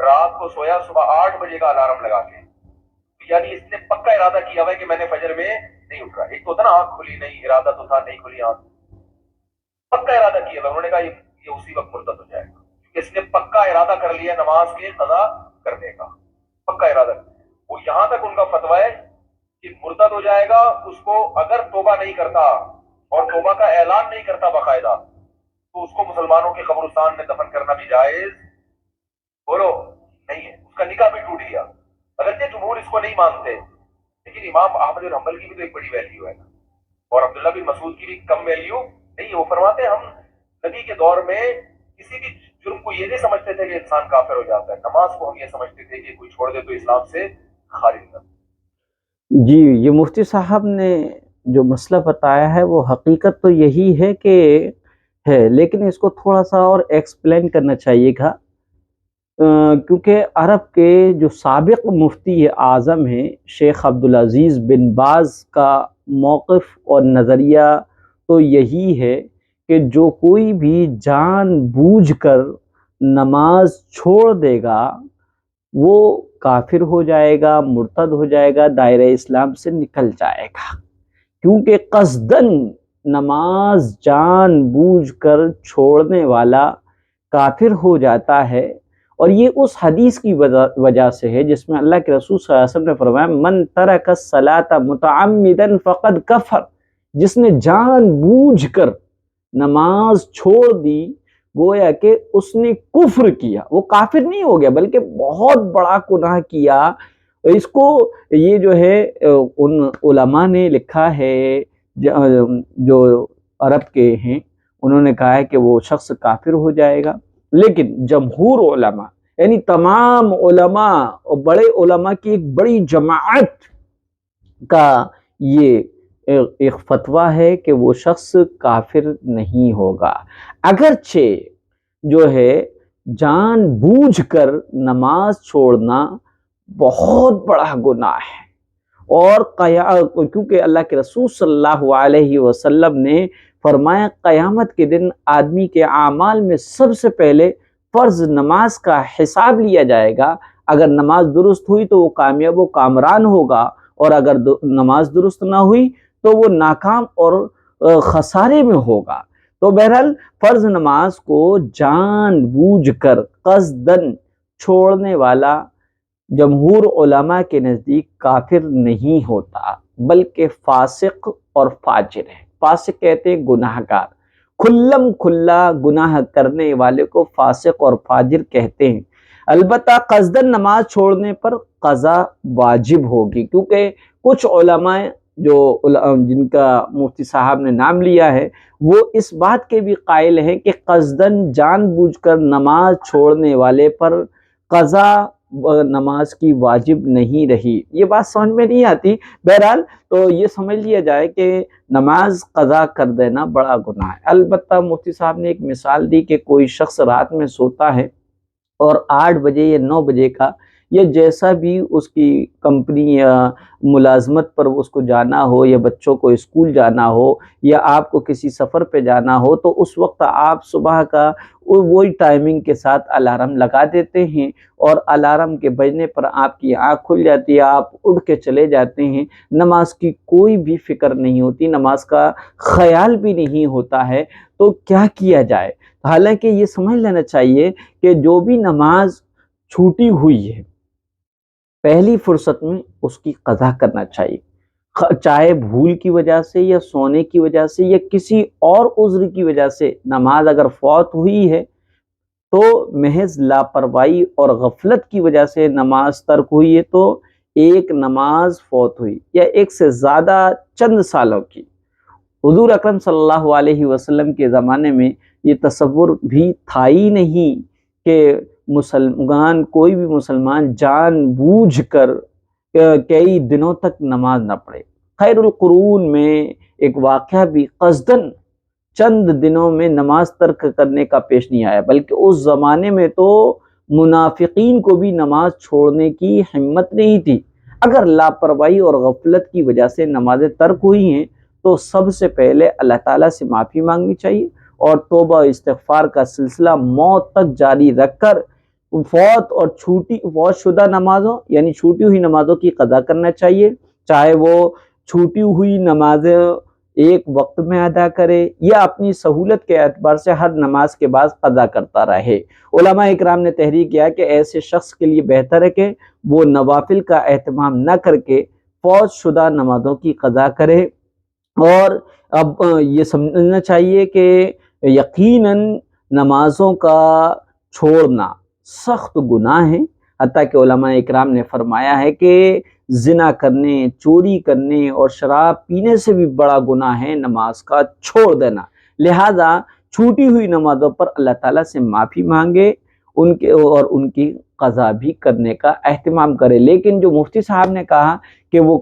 رات کو سویا صبح 8 بجے کا الارم لگا کے، یعنی اس نے پکا ارادہ کیا ہوا ہے کہ میں نے فجر میں نہیں اٹھ رہا. ایک تو ہوتا نا آنکھ کھلی نہیں، ارادہ تو تھا نہیں کھلی آنکھ، پکا ارادہ کیا ہوا. انہوں نے کہا یہ اسی وقت مرتد ہو جائے گا، کیونکہ اس نے پکا ارادہ کر لیا نماز کے قضا کرنے کا، پکا ارادہ. وہ یہاں تک ان کا فتویٰ ہے کہ مرتد ہو جائے گا اس کو اگر توبہ نہیں کرتا اور توبہ کا اعلان نہیں کرتا باقاعدہ، تو اس کو مسلمانوں کے قبرستان میں دفن کرنا بھی جائز بولو نہیں ہے. اس کا نکاح بھی ٹوٹ گیا. اگرچہ جمہور اس کو نہیں مانتے، لیکن امام احمد بن حنبل کی بھی تو ایک بڑی ویلیو ہے اور عبداللہ بن مسعود کی بھی کم ویلیو نہیں ہے. وہ فرماتے ہیں ہم نبی کے دور میں کسی بھی جرم کو یہ نہیں سمجھتے تھے کہ انسان کافر ہو جاتا ہے، نماز کو ہم یہ سمجھتے تھے کہ کوئی چھوڑ دے تو اسلام سے خارج نہ. جی یہ مفتی صاحب نے جو مسئلہ بتایا ہے وہ حقیقت تو یہی ہے کہ ہے، لیکن اس کو تھوڑا سا اور ایکسپلین کرنا چاہیے گا، کیونکہ عرب کے جو سابق مفتی اعظم ہیں شیخ عبدالعزیز بن باز کا موقف اور نظریہ تو یہی ہے کہ جو کوئی بھی جان بوجھ کر نماز چھوڑ دے گا وہ کافر ہو جائے گا، مرتد ہو جائے گا، دائرہ اسلام سے نکل جائے گا، کیونکہ قصداً نماز جان بوجھ کر چھوڑنے والا کافر ہو جاتا ہے. اور یہ اس حدیث کی وجہ سے ہے جس میں اللہ کے رسول صلی اللہ علیہ وسلم نے فرمایا من ترک الصلاۃ متعمدا فقد کفر، جس نے جان بوجھ کر نماز چھوڑ دی گویا کہ اس نے کفر کیا. وہ کافر نہیں ہو گیا بلکہ بہت بڑا گناہ کیا. اس کو یہ جو ہے ان علماء نے لکھا ہے جو عرب کے ہیں، انہوں نے کہا ہے کہ وہ شخص کافر ہو جائے گا. لیکن جمہور علماء یعنی تمام علماء اور بڑے علماء کی ایک بڑی جماعت کا یہ ایک فتویٰ ہے کہ وہ شخص کافر نہیں ہوگا، اگرچہ جو ہے جان بوجھ کر نماز چھوڑنا بہت بڑا گناہ ہے. اور کیونکہ اللہ کے رسول صلی اللہ علیہ وسلم نے فرمایا قیامت کے دن آدمی کے اعمال میں سب سے پہلے فرض نماز کا حساب لیا جائے گا. اگر نماز درست ہوئی تو وہ کامیاب و کامران ہوگا، اور اگر نماز درست نہ ہوئی تو وہ ناکام اور خسارے میں ہوگا. تو بہرحال فرض نماز کو جان بوجھ کر قصداً چھوڑنے والا جمہور علماء کے نزدیک کافر نہیں ہوتا بلکہ فاسق اور فاجر ہے. فاسق کہتے ہیں گناہ گار، کھلم کھلا گناہ کرنے والے کو فاسق اور فاجر کہتے ہیں. البتہ قصداً نماز چھوڑنے پر قضا واجب ہوگی، کیونکہ کچھ علماء جن کا مفتی صاحب نے نام لیا ہے وہ اس بات کے بھی قائل ہیں کہ قصداً جان بوجھ کر نماز چھوڑنے والے پر قضا نماز کی واجب نہیں رہی. یہ بات سمجھ میں نہیں آتی. بہرحال تو یہ سمجھ لیا جائے کہ نماز قضا کر دینا بڑا گناہ ہے. البتہ مفتی صاحب نے ایک مثال دی کہ کوئی شخص رات میں سوتا ہے اور 8 بجے یا 9 بجے کا یا جیسا بھی اس کی کمپنی یا ملازمت پر اس کو جانا ہو، یا بچوں کو اسکول جانا ہو، یا آپ کو کسی سفر پہ جانا ہو، تو اس وقت آپ صبح کا وہی ٹائمنگ کے ساتھ الارم لگا دیتے ہیں اور الارم کے بجنے پر آپ کی آنکھ کھل جاتی ہے، آپ اٹھ کے چلے جاتے ہیں. نماز کی کوئی بھی فکر نہیں ہوتی، نماز کا خیال بھی نہیں ہوتا ہے. تو کیا کیا جائے؟ حالانکہ یہ سمجھ لینا چاہیے کہ جو بھی نماز چھوٹی ہوئی ہے پہلی فرصت میں اس کی قضا کرنا چاہیے، چاہے بھول کی وجہ سے یا سونے کی وجہ سے یا کسی اور عذر کی وجہ سے نماز اگر فوت ہوئی ہے تو محض لاپرواہی اور غفلت کی وجہ سے نماز ترک ہوئی ہے تو ایک نماز فوت ہوئی یا ایک سے زیادہ چند سالوں کی. حضور اکرم صلی اللہ علیہ وسلم کے زمانے میں یہ تصور بھی تھا ہی نہیں کہ کوئی بھی مسلمان جان بوجھ کر کئی دنوں تک نماز نہ پڑھے. خیر القرون میں ایک واقعہ بھی قصداً چند دنوں میں نماز ترک کرنے کا پیش نہیں آیا، بلکہ اس زمانے میں تو منافقین کو بھی نماز چھوڑنے کی ہمت نہیں تھی. اگر لاپرواہی اور غفلت کی وجہ سے نمازیں ترک ہوئی ہیں تو سب سے پہلے اللہ تعالیٰ سے معافی مانگنی چاہیے اور توبہ و استغفار کا سلسلہ موت تک جاری رکھ کر فوت اور فوت شدہ نمازوں یعنی چھوٹی ہوئی نمازوں کی قضا کرنا چاہیے، چاہے وہ چھوٹی ہوئی نمازیں ایک وقت میں ادا کرے یا اپنی سہولت کے اعتبار سے ہر نماز کے بعد قضا کرتا رہے۔ علماء اکرام نے تحریک کیا کہ ایسے شخص کے لیے بہتر ہے کہ وہ نوافل کا اہتمام نہ کر کے فوت شدہ نمازوں کی قضا کرے۔ اور اب یہ سمجھنا چاہیے کہ یقیناً نمازوں کا چھوڑنا سخت گناہ ہے، حتیٰ کہ علماء اکرام نے فرمایا ہے کہ زنا کرنے، چوری کرنے اور شراب پینے سے بھی بڑا گناہ ہے نماز کا چھوڑ دینا۔ لہذا چھوٹی ہوئی نمازوں پر اللہ تعالیٰ سے معافی مانگے اور ان کی قضا بھی کرنے کا اہتمام کرے۔ لیکن جو مفتی صاحب نے کہا کہ وہ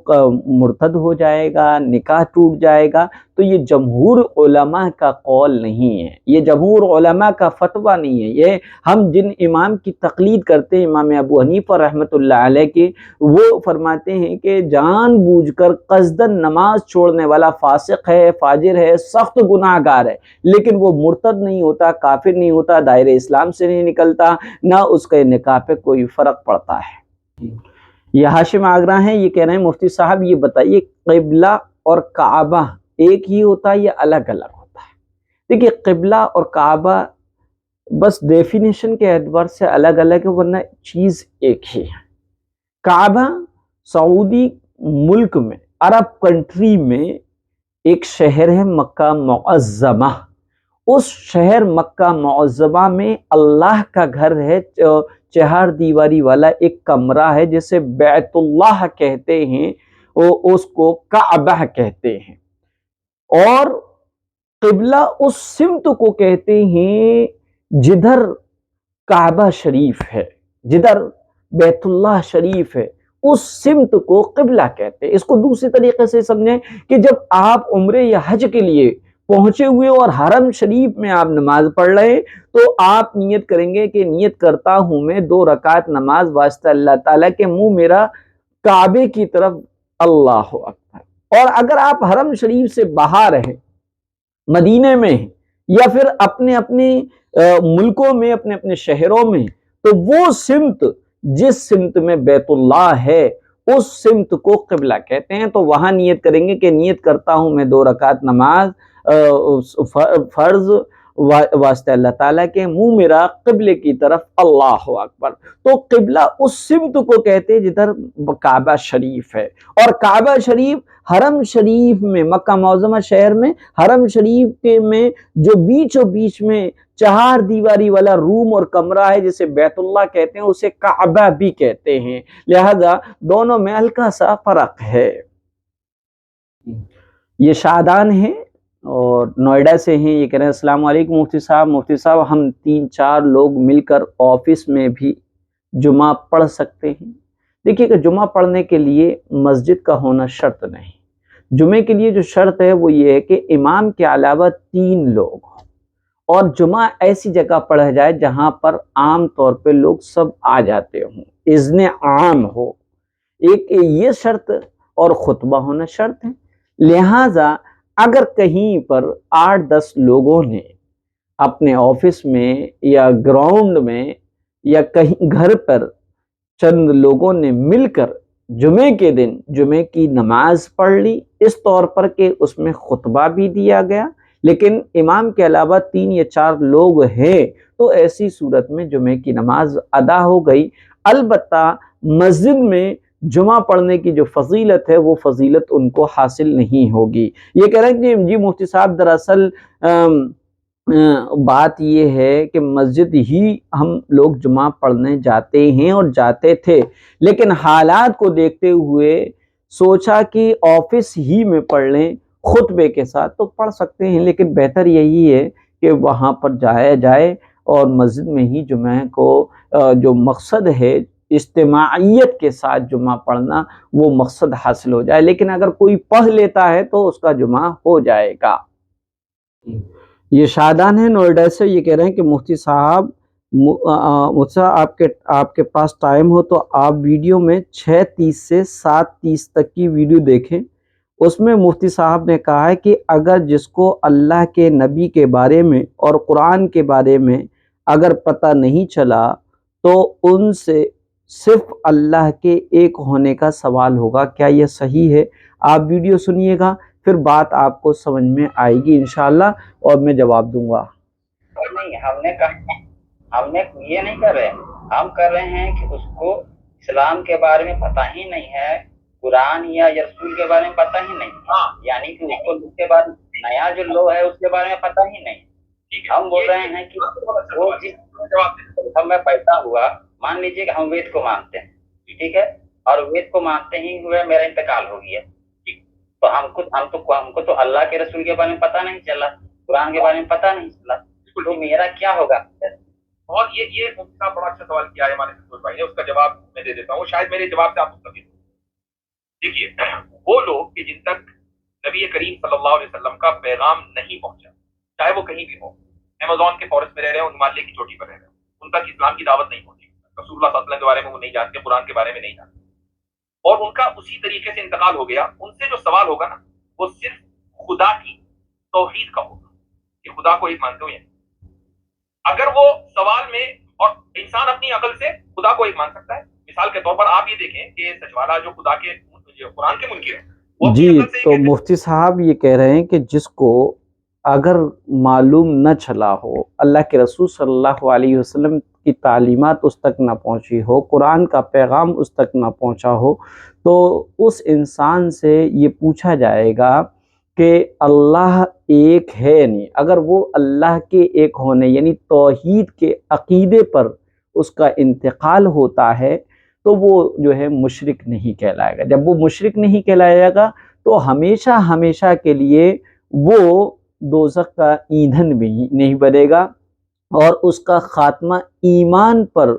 مرتد ہو جائے گا، نکاح ٹوٹ جائے گا، تو یہ جمہور علماء کا قول نہیں ہے، یہ جمہور علماء کا فتویٰ نہیں ہے۔ یہ ہم جن امام کی تقلید کرتے ہیں، امام ابو حنیفہ رحمۃ اللہ علیہ کی، وہ فرماتے ہیں کہ جان بوجھ کر قصداً نماز چھوڑنے والا فاسق ہے، فاجر ہے، سخت گناہ گار ہے، لیکن وہ مرتد نہیں ہوتا، کافر نہیں ہوتا، دائرہ اسلام سے نہیں نکلتا، نہ اس کے نکاح پہ کوئی فرق پڑتا ہے۔ یہ ہاشم آگرہ ہیں، یہ کہہ رہے ہیں مفتی صاحب یہ بتائیے قبلہ اور کعبہ ایک ہی ہوتا ہے یا الگ الگ ہوتا ہے؟ دیکھیے قبلہ اور کعبہ بس ڈیفینیشن کے اعتبار سے الگ الگ ہے، ورنہ چیز ایک ہی ہے۔ کعبہ سعودی ملک میں، عرب کنٹری میں ایک شہر ہے مکہ معظمہ، اس شہر مکہ معظمہ میں اللہ کا گھر ہے، چہار دیواری والا ایک کمرہ ہے جسے بیت اللہ کہتے ہیں، اس کو کعبہ کہتے ہیں۔ اور قبلہ اس سمت کو کہتے ہیں جدھر کعبہ شریف ہے، جدھر بیت اللہ شریف ہے، اس سمت کو قبلہ کہتے ہیں۔ اس کو دوسری طریقے سے سمجھیں کہ جب آپ عمرے یا حج کے لیے پہنچے ہوئے اور حرم شریف میں آپ نماز پڑھ رہے ہیں، تو آپ نیت کریں گے کہ نیت کرتا ہوں میں 2 رکعت نماز واسطہ اللہ تعالیٰ کے، منہ میرا کعبے کی طرف، اللہ اکبر۔ اور اگر آپ حرم شریف سے باہر ہیں، مدینے میں ہیں، یا پھر اپنے اپنے ملکوں میں، اپنے اپنے شہروں میں، تو وہ سمت جس سمت میں بیت اللہ ہے اس سمت کو قبلہ کہتے ہیں۔ تو وہاں نیت کریں گے کہ نیت کرتا ہوں میں 2 رکعت نماز فرض واسطے اللہ تعالیٰ کے، منہ میرا قبلے کی طرف، اللہ اکبر۔ تو قبلہ اس سمت کو کہتے ہیں جدھر کعبہ شریف ہے، اور کعبہ شریف حرم شریف میں، مکہ معظمہ شہر میں حرم شریف کے میں جو بیچوں بیچ میں 4 دیواری والا روم اور کمرہ ہے جسے بیت اللہ کہتے ہیں، اسے کعبہ بھی کہتے ہیں۔ لہذا دونوں میں ہلکا سا فرق ہے۔ یہ شادان ہیں اور نوئیڈا سے ہیں، یہ کہہ رہے ہیں السلام علیکم مفتی صاحب ہم 3-4 لوگ مل کر آفس میں بھی جمعہ پڑھ سکتے ہیں؟ دیکھیے کہ جمعہ پڑھنے کے لیے مسجد کا ہونا شرط نہیں، جمعے کے لیے جو شرط ہے وہ یہ ہے کہ امام کے علاوہ 3 لوگ ہوں، اور جمعہ ایسی جگہ پڑھا جائے جہاں پر عام طور پہ لوگ سب آ جاتے ہوں، اذن عام ہو، ایک یہ شرط، اور خطبہ ہونا شرط ہے۔ لہٰذا اگر کہیں پر 8-10 لوگوں نے اپنے آفس میں یا گراؤنڈ میں یا کہیں گھر پر چند لوگوں نے مل کر جمعے کے دن جمعے کی نماز پڑھ لی، اس طور پر کہ اس میں خطبہ بھی دیا گیا، لیکن امام کے علاوہ 3 یا 4 لوگ ہیں، تو ایسی صورت میں جمعے کی نماز ادا ہو گئی۔ البتہ مسجد میں جمعہ پڑھنے کی جو فضیلت ہے وہ فضیلت ان کو حاصل نہیں ہوگی۔ یہ کہہ رہے ہیں کہ جی مفتی صاحب دراصل بات یہ ہے کہ مسجد ہی ہم لوگ جمعہ پڑھنے جاتے ہیں اور جاتے تھے، لیکن حالات کو دیکھتے ہوئے سوچا کہ آفس ہی میں پڑھ لیں خطبے کے ساتھ، تو پڑھ سکتے ہیں، لیکن بہتر یہی ہے کہ وہاں پر جایا جائے اور مسجد میں ہی جمعہ کو جو مقصد ہے اجتماعیت کے ساتھ جمعہ پڑھنا، وہ مقصد حاصل ہو جائے۔ لیکن اگر کوئی پڑھ لیتا ہے تو اس کا جمعہ ہو جائے گا۔ یہ شادان ہے نوئیڈا سے، یہ کہہ رہے ہیں کہ مفتی صاحب آپ کے پاس ٹائم ہو تو آپ ویڈیو میں 6:30 سے 7:30 تک کی ویڈیو دیکھیں۔ اس میں مفتی صاحب نے کہا ہے کہ اگر جس کو اللہ کے نبی کے بارے میں اور قرآن کے بارے میں اگر پتہ نہیں چلا تو ان سے صرف اللہ کے ایک ہونے کا سوال ہوگا۔ کیا یہ صحیح ہے؟ آپ ویڈیو سنیے گا، پھر بات آپ کو سمجھ میں آئے گی انشاءاللہ، اور میں جواب دوں گا۔ نہیں، ہم نے یہ نہیں کر رہے، ہم کر رہے ہیں کہ اس کو اسلام کے بارے میں پتہ ہی نہیں ہے، قرآن یا رسول کے بارے میں پتہ ہی نہیں، یعنی کہ اس کو اس کے بعد نیا جو لو ہے اس کے بارے میں پتہ ہی نہیں۔ ہم بول رہے ہیں کہ وہ جس ہم میں پیدا ہوا، مان لیجیے کہ ہم وید کو مانتے ہیں، ٹھیک ہے، اور وید کو مانتے ہی ہوئے میرا انتقال ہو گیا، تو ہم کو تو اللہ کے رسول کے بارے میں پتہ نہیں چلا، قرآن کے بارے میں پتہ نہیں چلا، تو میرا کیا ہوگا؟ اور یہ مفتی صاحب بڑا اچھا سوال کیا ہے ہمارے فیروز بھائی نے، اس کا جواب میں دے دیتا ہوں، شاید میرے جواب سے آپ مستفید ہوں۔ دیکھیے، وہ لوگ کہ جن تک نبی کریم صلی اللہ علیہ وسلم کا پیغام نہیں پہنچا، چاہے وہ کہیں بھی ہو، ایمیزون کے فارسٹ میں رہ رہے ہوں، ہمالیہ کی چوٹی پر رہ رہے ہوں، ان تک اسلام کی دعوت نہیں پہنچی، رسول اللہ صلی اللہ علیہ وسلم کے بارے میں وہ نہیں جانتے، قرآن کے بارے میں نہیں جانتے، اور ان کا اسی طریقے سے انتقال ہو گیا، ان سے جو سوال ہوگا نا وہ صرف خدا کی توحید کا ہوگا کہ خدا کو ایک مانتے ہو یا نہیں۔ اگر وہ سوال میں، اور انسان اپنی عقل سے خدا کو ایک مان سکتا ہے، مثال کے طور پر آپ یہ دیکھیں کہ سچوالا جو خدا کے قرآن کے منکر ہیں، وہ اپنی جی، عقل سے یہ تو کہتے ہیں، مفتی صاحب یہ کہہ رہے ہیں کہ جس کو اگر معلوم نہ چلا ہو، اللہ کے رسول صلی اللہ علیہ وسلم کی تعلیمات اس تک نہ پہنچی ہو، قرآن کا پیغام اس تک نہ پہنچا ہو، تو اس انسان سے یہ پوچھا جائے گا کہ اللہ ایک ہے نہیں۔ اگر وہ اللہ کے ایک ہونے یعنی توحید کے عقیدے پر اس کا انتقال ہوتا ہے تو وہ جو ہے مشرک نہیں کہلائے گا۔ جب وہ مشرک نہیں کہلائے گا تو ہمیشہ ہمیشہ کے لیے وہ دوزخ کا ایندھن بھی نہیں بنے گا، اور اس کا خاتمہ ایمان پر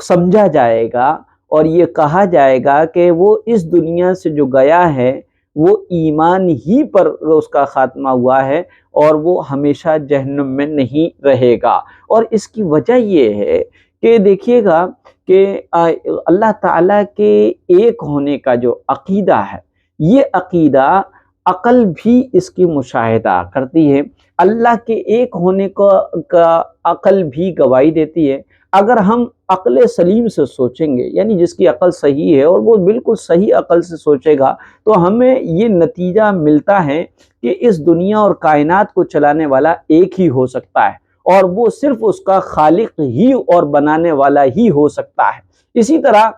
سمجھا جائے گا، اور یہ کہا جائے گا کہ وہ اس دنیا سے جو گیا ہے وہ ایمان ہی پر اس کا خاتمہ ہوا ہے، اور وہ ہمیشہ جہنم میں نہیں رہے گا۔ اور اس کی وجہ یہ ہے کہ دیکھیے گا کہ اللہ تعالیٰ کے ایک ہونے کا جو عقیدہ ہے، یہ عقیدہ عقل بھی اس کی مشاہدہ کرتی ہے، اللہ کے ایک ہونے کا عقل بھی گواہی دیتی ہے۔ اگر ہم عقل سلیم سے سوچیں گے، یعنی جس کی عقل صحیح ہے اور وہ بالکل صحیح عقل سے سوچے گا، تو ہمیں یہ نتیجہ ملتا ہے کہ اس دنیا اور کائنات کو چلانے والا ایک ہی ہو سکتا ہے، اور وہ صرف اس کا خالق ہی اور بنانے والا ہی ہو سکتا ہے۔ اسی طرح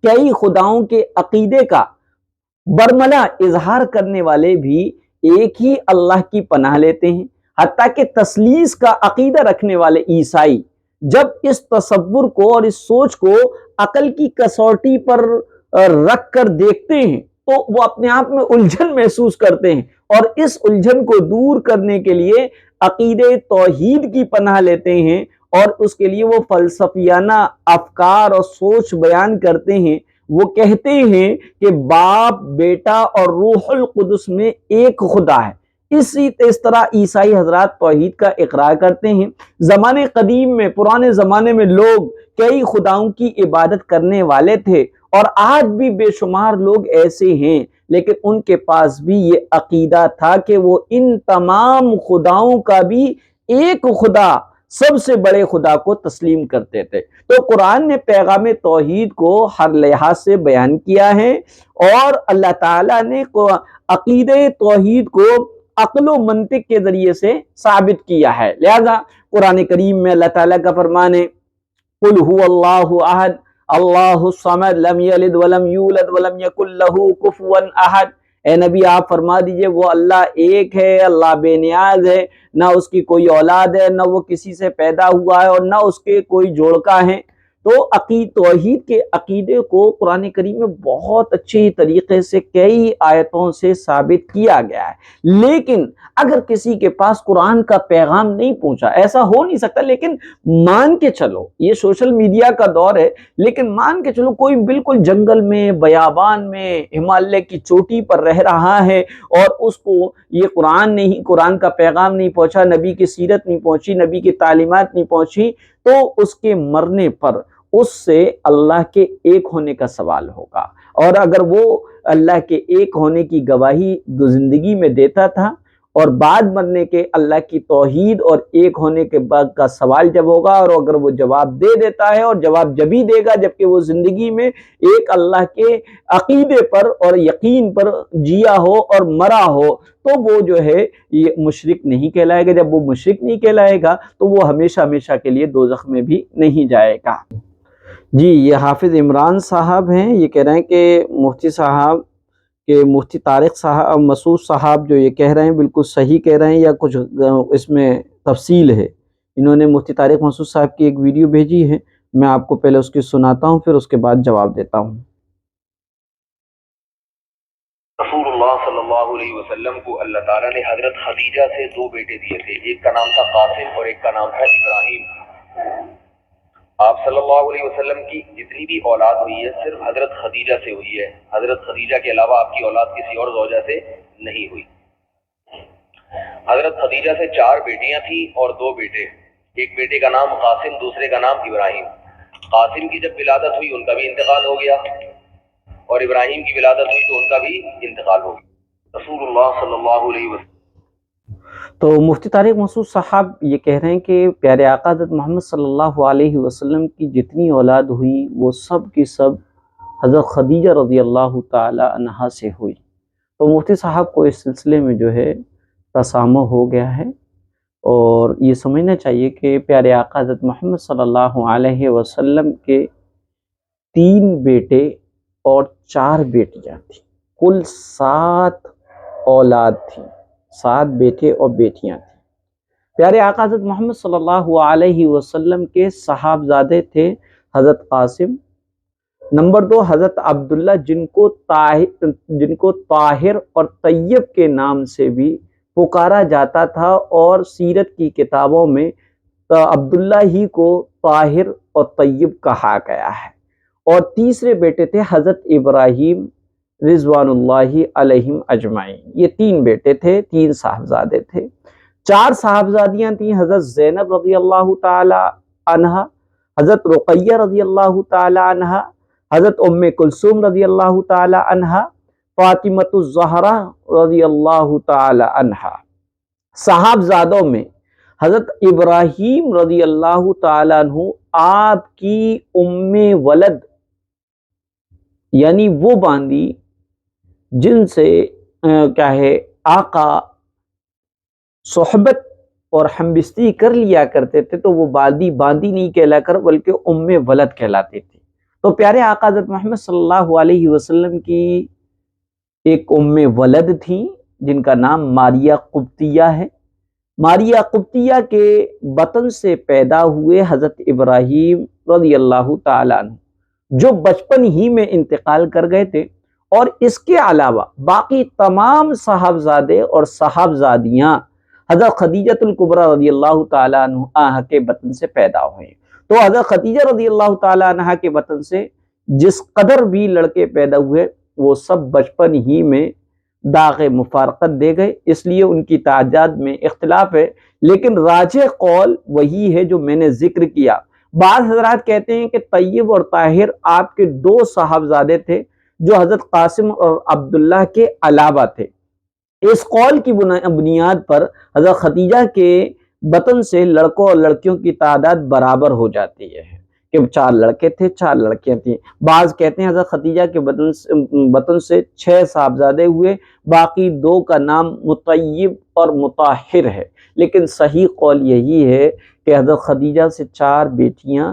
کئی خداؤں کے عقیدے کا برملا اظہار کرنے والے بھی ایک ہی اللہ کی پناہ لیتے ہیں، حتیٰ کہ تثلیث کا عقیدہ رکھنے والے عیسائی جب اس تصور کو اور اس سوچ کو عقل کی کسوٹی پر رکھ کر دیکھتے ہیں تو وہ اپنے آپ میں الجھن محسوس کرتے ہیں، اور اس الجھن کو دور کرنے کے لیے عقیدے توحید کی پناہ لیتے ہیں، اور اس کے لیے وہ فلسفیانہ افکار اور سوچ بیان کرتے ہیں۔ وہ کہتے ہیں کہ باپ، بیٹا اور روح القدس میں ایک خدا ہے۔ اس طرح عیسائی حضرات توحید کا اقرار کرتے ہیں۔ زمانے قدیم میں، پرانے زمانے میں لوگ کئی خداؤں کی عبادت کرنے والے تھے، اور آج بھی بے شمار لوگ ایسے ہیں، لیکن ان کے پاس بھی یہ عقیدہ تھا کہ وہ ان تمام خداؤں کا بھی ایک خدا، سب سے بڑے خدا کو تسلیم کرتے تھے۔ تو قرآن نے پیغام توحید کو ہر لحاظ سے بیان کیا ہے، اور اللہ تعالیٰ نے عقیدہ توحید کو عقل و منطق کے ذریعے سے ثابت کیا ہے۔ لہذا قرآن کریم میں اللہ تعالیٰ کا فرمان ہے، قُلْ هُوَ اللَّهُ أَحَدٌ اللَّهُ الصَّمَدُ لَمْ يَلِدْ وَلَمْ يُولَدْ وَلَمْ يَكُنْ لَهُ كُفُوًا أَحَدٌ۔ اے نبی آپ فرما دیجئے وہ اللہ ایک ہے، اللہ بے نیاز ہے، نہ اس کی کوئی اولاد ہے، نہ وہ کسی سے پیدا ہوا ہے، اور نہ اس کے کوئی جوڑکا ہے۔ تو توحید کے عقیدے کو قرآن کریم میں بہت اچھی طریقے سے کئی آیتوں سے ثابت کیا گیا ہے۔ لیکن اگر کسی کے پاس قرآن کا پیغام نہیں پہنچا، ایسا ہو نہیں سکتا، لیکن مان کے چلو، یہ سوشل میڈیا کا دور ہے، لیکن مان کے چلو کوئی بالکل جنگل میں، بیابان میں، ہمالیہ کی چوٹی پر رہ رہا ہے، اور اس کو یہ قرآن کا پیغام نہیں پہنچا، نبی کی سیرت نہیں پہنچی، نبی کی تعلیمات نہیں پہنچی، تو اس کے مرنے پر اس سے اللہ کے ایک ہونے کا سوال ہوگا۔ اور اگر وہ اللہ کے ایک ہونے کی گواہی زندگی میں دیتا تھا اور بعد مرنے کے اللہ کی توحید اور ایک ہونے کے بعد کا سوال جب ہوگا، اور اگر وہ جواب دے دیتا ہے، اور جواب جب ہی دے گا جبکہ وہ زندگی میں ایک اللہ کے عقیدے پر اور یقین پر جیا ہو اور مرا ہو، تو وہ جو ہے یہ مشرک نہیں کہلائے گا۔ جب وہ مشرک نہیں کہلائے گا تو وہ ہمیشہ ہمیشہ کے لیے دوزخ میں بھی نہیں جائے گا۔ جی، یہ حافظ عمران صاحب ہیں، یہ کہہ رہے ہیں کہ مفتی صاحب کہ مفتی طارق صاحب مسعود صاحب جو یہ کہہ رہے ہیں بالکل صحیح کہہ رہے ہیں یا کچھ اس میں تفصیل ہے؟ انہوں نے مفتی طارق مسعود صاحب کی ایک ویڈیو بھیجی ہے، میں آپ کو پہلے اس کی سناتا ہوں، پھر اس کے بعد جواب دیتا ہوں۔ رسول اللہ صلی اللہ علیہ وسلم کو اللہ تعالیٰ نے حضرت خدیجہ سے 2 بیٹے دیے تھے، ایک کا نام تھا قاسم اور ایک کا نام تھا ابراہیم۔ آپ صلی اللہ علیہ وسلم کی جتنی بھی اولاد ہوئی ہے صرف حضرت خدیجہ سے ہوئی ہے، حضرت خدیجہ کے علاوہ آپ کی اولاد کسی اور زوجہ سے نہیں ہوئی۔ حضرت خدیجہ سے 4 بیٹیاں تھیں اور 2 بیٹے، ایک بیٹے کا نام قاسم، دوسرے کا نام ابراہیم۔ قاسم کی جب ولادت ہوئی ان کا بھی انتقال ہو گیا، اور ابراہیم کی ولادت ہوئی تو ان کا بھی انتقال ہو گیا۔ رسول اللہ صلی اللہ علیہ وسلم تو مفتی طارق مسعود صاحب یہ کہہ رہے ہیں کہ پیارے آقا حضرت محمد صلی اللہ علیہ وسلم کی جتنی اولاد ہوئی وہ سب کی سب حضرت خدیجہ رضی اللہ تعالی عنہا سے ہوئی۔ تو مفتی صاحب کو اس سلسلے میں جو ہے تسامح ہو گیا ہے، اور یہ سمجھنا چاہیے کہ پیارے آقا حضرت محمد صلی اللہ علیہ وسلم کے 3 بیٹے اور 4 بیٹیاں تھیں، کل 7 اولاد تھیں، 7 بیٹے اور بیٹیاں تھیں۔ پیارے آقا حضرت محمد صلی اللہ علیہ وسلم کے صاحبزادے تھے حضرت قاسم، نمبر 2 حضرت عبداللہ جن کو طاہر اور طیب کے نام سے بھی پکارا جاتا تھا، اور سیرت کی کتابوں میں عبداللہ ہی کو طاہر اور طیب کہا گیا ہے، اور تیسرے بیٹے تھے حضرت ابراہیم رضوان اللہ علیہم اجمعین۔ یہ 3 بیٹے تھے، 3 صاحبزادے تھے۔ 4 صاحبزادیاں تھیں، حضرت زینب رضی اللہ تعالی عنہا، حضرت رقیہ رضی اللہ تعالی عنہا، حضرت ام کلثوم رضی اللہ تعالی عنہا، فاطمۃ الزہرا رضی اللہ تعالی عنہا۔ صاحبزادوں میں حضرت ابراہیم رضی اللہ تعالی عنہ آپ کی ام ولد، یعنی وہ باندی جن سے کیا ہے آقا صحبت اور ہمبستری کر لیا کرتے تھے، تو وہ باندی نہیں کہلا کر بلکہ ام ولد کہلاتے تھے۔ تو پیارے آقا حضرت محمد صلی اللہ علیہ وسلم کی ایک ام ولد تھی جن کا نام ماریہ قبطیہ ہے۔ ماریہ قبطیہ کے بطن سے پیدا ہوئے حضرت ابراہیم رضی اللہ تعالیٰ عنہ، جو بچپن ہی میں انتقال کر گئے تھے، اور اس کے علاوہ باقی تمام صاحبزادے اور صاحبزادیاں حضرت خدیجہ الکبریٰ رضی اللہ تعالیٰ عنہ کے بطن سے پیدا ہوئے۔ تو حضرت خدیجہ رضی اللہ تعالیٰ عنہ کے بطن سے جس قدر بھی لڑکے پیدا ہوئے وہ سب بچپن ہی میں داغ مفارقت دے گئے، اس لیے ان کی تعداد میں اختلاف ہے، لیکن راجح قول وہی ہے جو میں نے ذکر کیا۔ بعض حضرات کہتے ہیں کہ طیب اور طاہر آپ کے 2 صاحبزادے تھے جو حضرت قاسم اور عبداللہ کے علاوہ تھے۔ اس قول کی بنیاد پر حضرت خدیجہ کے بطن سے لڑکوں اور لڑکیوں کی تعداد برابر ہو جاتی ہے کہ 4 لڑکے تھے 4 لڑکیاں تھیں۔ بعض کہتے ہیں حضرت خدیجہ کے بطن سے 6 صاحبزادے ہوئے، باقی 2 کا نام مطیب اور مطہر ہے، لیکن صحیح قول یہی ہے کہ حضرت خدیجہ سے 4 بیٹیاں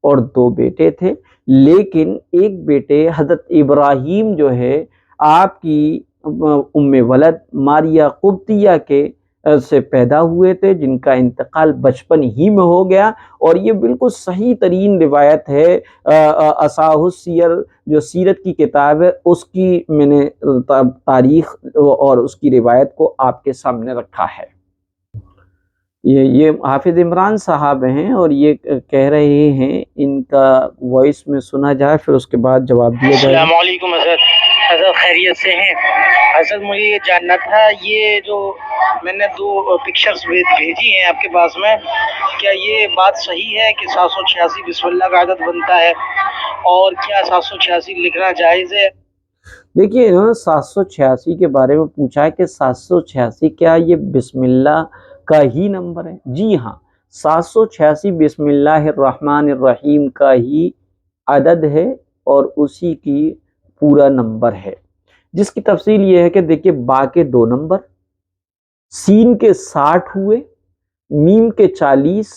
اور 2 بیٹے تھے، لیکن ایک بیٹے حضرت ابراہیم جو ہے آپ کی ام ولد ماریہ قبطیہ کے سے پیدا ہوئے تھے، جن کا انتقال بچپن ہی میں ہو گیا، اور یہ بالکل صحیح ترین روایت ہے۔ اصحاح السیر جو سیرت کی کتاب ہے اس کی میں نے تاریخ اور اس کی روایت کو آپ کے سامنے رکھا ہے۔ یہ حافظ عمران صاحب ہیں اور یہ کہہ رہے ہیں، ان کا وائس میں سنا جائے پھر اس کے بعد جواب دیا جائے۔ السلام علیکم حضرت خیریت سے ہیں؟ حضرت مجھے یہ جاننا تھا، یہ جو میں نے 2 پکچرز بھیجی ہیں آپ کے پاس میں، کیا یہ بات صحیح ہے کہ 786 بسم اللہ کا عدد بنتا ہے، اور کیا 786 لکھنا جائز ہے؟ دیکھیے نا 786 کے بارے میں پوچھا ہے کہ 786 کیا یہ بسم اللہ کا ہی نمبر ہے؟ جی ہاں، 786 بسم اللہ الرحمن الرحیم کا ہی عدد ہے اور اسی کی پورا نمبر ہے، جس کی تفصیل یہ ہے کہ دیکھیے با کے 2 نمبر، سین کے 60 ہوئے، میم کے 40،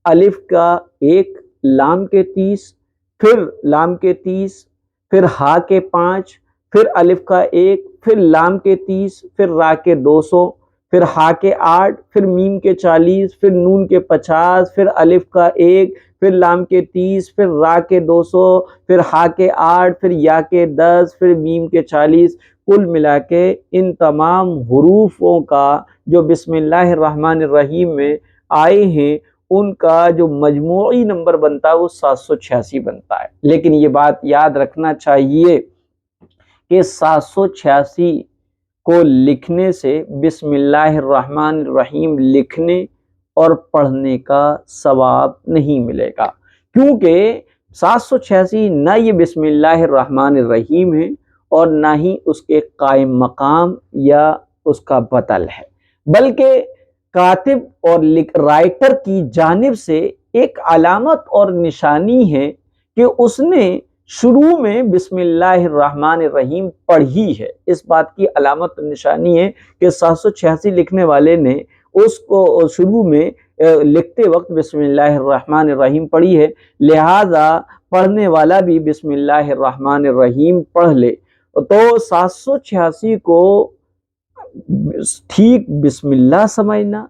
الف کا 1، لام کے 30، پھر لام کے 30، پھر ہا کے 5، پھر الف کا 1، پھر لام کے 30، پھر را کے 200، پھر ہا کے 8، پھر میم کے 40، پھر نون کے 50، پھر الف کا 1، پھر لام کے 30، پھر را کے 200، پھر ہا کے 8، پھر یا کے 10، پھر میم کے 40۔ کل ملا کے ان تمام حروفوں کا جو بسم اللہ الرحمن الرحیم میں آئے ہیں ان کا جو مجموعی نمبر بنتا ہے وہ 786 بنتا ہے۔ لیکن یہ بات یاد رکھنا چاہیے کہ 786 کو لکھنے سے بسم اللہ الرحمن الرحیم لکھنے اور پڑھنے کا ثواب نہیں ملے گا، کیونکہ 786 نہ یہ بسم اللہ الرحمن الرحیم ہے اور نہ ہی اس کے قائم مقام یا اس کا بدل ہے، بلکہ کاتب اور رائٹر کی جانب سے ایک علامت اور نشانی ہے کہ اس نے شروع میں بسم اللہ الرحمن الرحیم پڑھی ہے۔ اس بات کی علامت اور نشانی ہے کہ 786 لکھنے والے نے اس کو شروع میں لکھتے وقت بسم اللہ الرحمن الرحیم پڑھی ہے، لہذا پڑھنے والا بھی بسم اللہ الرحمن الرحیم پڑھ لے تو 786 کو ٹھیک بسم اللہ سمجھنا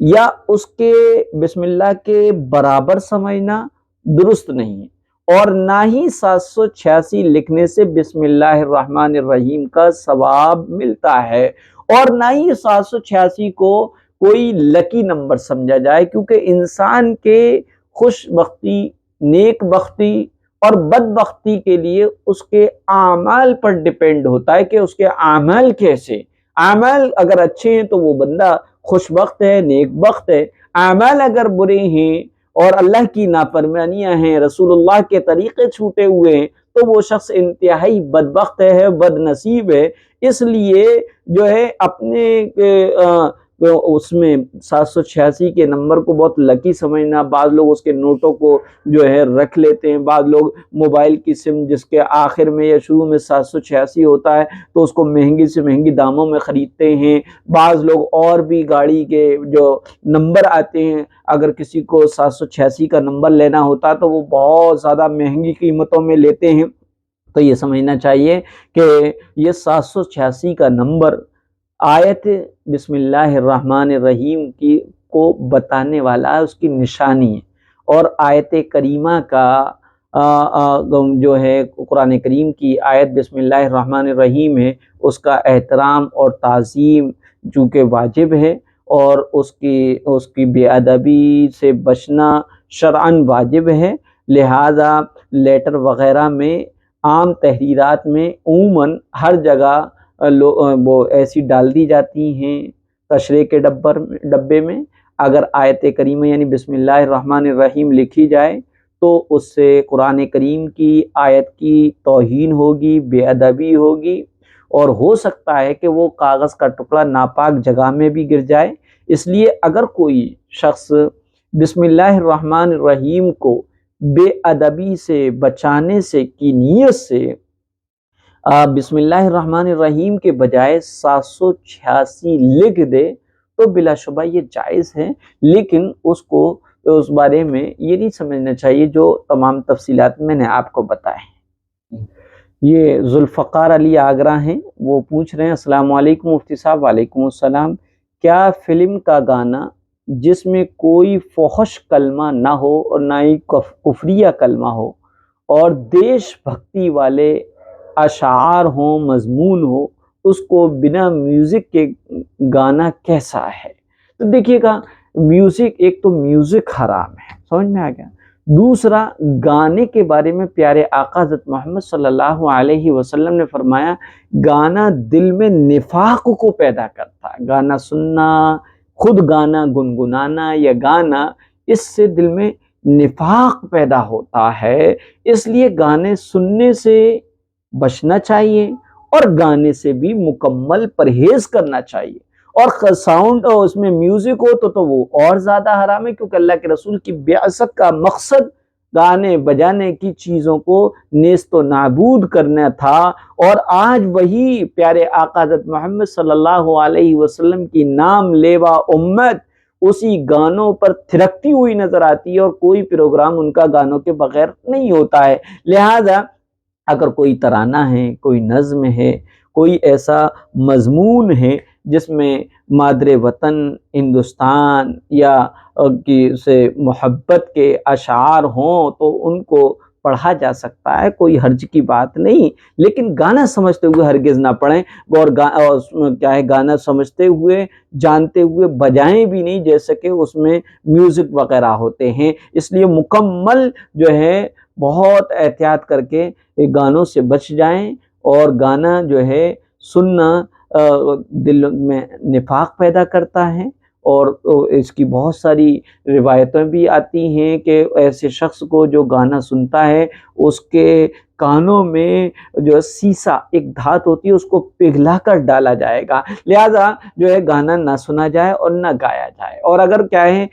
یا اس کے بسم اللہ کے برابر سمجھنا درست نہیں ہے، اور نہ ہی 786 لکھنے سے بسم اللہ الرحمن الرحیم کا ثواب ملتا ہے، اور نہ ہی 786 کو کوئی لکی نمبر سمجھا جائے، کیونکہ انسان کے خوش بختی، نیک بختی اور بدبختی کے لیے اس کے اعمال پر ڈیپینڈ ہوتا ہے کہ اس کے اعمال کیسے۔ اعمال اگر اچھے ہیں تو وہ بندہ خوش بخت ہے، نیک بخت ہے، اعمال اگر برے ہیں اور اللہ کی نافرمانیاں ہیں، رسول اللہ کے طریقے چھوٹے ہوئے ہیں تو وہ شخص انتہائی بدبخت ہے، بد نصیب ہے۔ اس لیے جو ہے اپنے اس میں 786 کے نمبر کو بہت لکی سمجھنا، بعض لوگ اس کے نوٹوں کو جو ہے رکھ لیتے ہیں، بعض لوگ موبائل کی سم جس کے آخر میں یا شروع میں 786 ہوتا ہے تو اس کو مہنگی سے مہنگی داموں میں خریدتے ہیں، بعض لوگ اور بھی گاڑی کے جو نمبر آتے ہیں اگر کسی کو 786 کا نمبر لینا ہوتا ہے تو وہ بہت زیادہ مہنگی قیمتوں میں لیتے ہیں۔ تو یہ سمجھنا چاہیے کہ یہ 786 کا نمبر آیت بسم اللہ الرحمن الرحیم کی کو بتانے والا ہے، اس کی نشانی ہے، اور آیت کریمہ کا جو ہے قرآن کریم کی آیت بسم اللہ الرحمن الرحیم ہے اس کا احترام اور تعظیم چونکہ واجب ہے، اور اس کی بے ادبی سے بچنا شرعاً واجب ہے، لہذا لیٹر وغیرہ میں، عام تحریرات میں عموماً ہر جگہ وہ ایسی ڈال دی جاتی ہیں تشریح کے ڈبے میں، اگر آیت کریمہ یعنی بسم اللہ الرحمن الرحیم لکھی جائے تو اس سے قرآن کریم کی آیت کی توہین ہوگی، بے ادبی ہوگی، اور ہو سکتا ہے کہ وہ کاغذ کا ٹکڑا ناپاک جگہ میں بھی گر جائے۔ اس لیے اگر کوئی شخص بسم اللہ الرحمن الرحیم کو بے ادبی سے بچانے سے کی نیت سے بسم اللہ الرحمن الرحیم کے بجائے 786 لکھ دے تو بلا شبہ یہ جائز ہے، لیکن اس بارے میں یہ نہیں سمجھنا چاہیے جو تمام تفصیلات میں نے آپ کو بتائے۔ یہ ذوالفقار علی آگرہ ہیں، وہ پوچھ رہے ہیں السلام علیکم مفتی صاحب۔ وعلیکم السلام۔ کیا فلم کا گانا جس میں کوئی فحش کلمہ نہ ہو اور نہ ہی کفریہ کلمہ ہو اور دیش بھکتی والے اشعار ہوں، مضمون ہو، اس کو بنا میوزک کے گانا کیسا ہے؟ تو دیکھیے گا میوزک، ایک تو میوزک حرام ہے، سمجھ میں آ گیا۔ دوسرا، گانے کے بارے میں پیارے آقا حضرت محمد صلی اللہ علیہ وسلم نے فرمایا گانا دل میں نفاق کو پیدا کرتا ہے۔ گانا سننا، خود گانا گنگنانا یا گانا، اس سے دل میں نفاق پیدا ہوتا ہے، اس لیے گانے سننے سے بچنا چاہیے اور گانے سے بھی مکمل پرہیز کرنا چاہیے۔ اور ساؤنڈ اور اس میں میوزک ہو تو وہ اور زیادہ حرام ہے، کیونکہ اللہ کے رسول کی بعثت کا مقصد گانے بجانے کی چیزوں کو نیست و نابود کرنا تھا، اور آج وہی پیارے آقا حضرت محمد صلی اللہ علیہ وسلم کی نام لیوا امت اسی گانوں پر تھرکتی ہوئی نظر آتی ہے، اور کوئی پروگرام ان کا گانوں کے بغیر نہیں ہوتا ہے۔ لہذا اگر کوئی ترانہ ہے، کوئی نظم ہے، کوئی ایسا مضمون ہے جس میں مادر وطن ہندوستان یا کی سے محبت کے اشعار ہوں تو ان کو پڑھا جا سکتا ہے، کوئی حرج کی بات نہیں، لیکن گانا سمجھتے ہوئے ہرگز نہ پڑھیں، اور کیا ہے گانا سمجھتے ہوئے جانتے ہوئے بجائیں بھی نہیں، جیسے کہ اس میں میوزک وغیرہ ہوتے ہیں۔ اس لیے مکمل جو ہے بہت احتیاط کر کے گانوں سے بچ جائیں، اور گانا جو ہے سننا دل میں نفاق پیدا کرتا ہے، اور اس کی بہت ساری روایتیں بھی آتی ہیں کہ ایسے شخص کو جو گانا سنتا ہے اس کے کانوں میں جو سیسا ایک دھات ہوتی ہے اس کو پگھلا کر ڈالا جائے گا، لہذا جو ہے گانا نہ سنا جائے اور نہ گایا جائے۔ اور اگر کیا ہے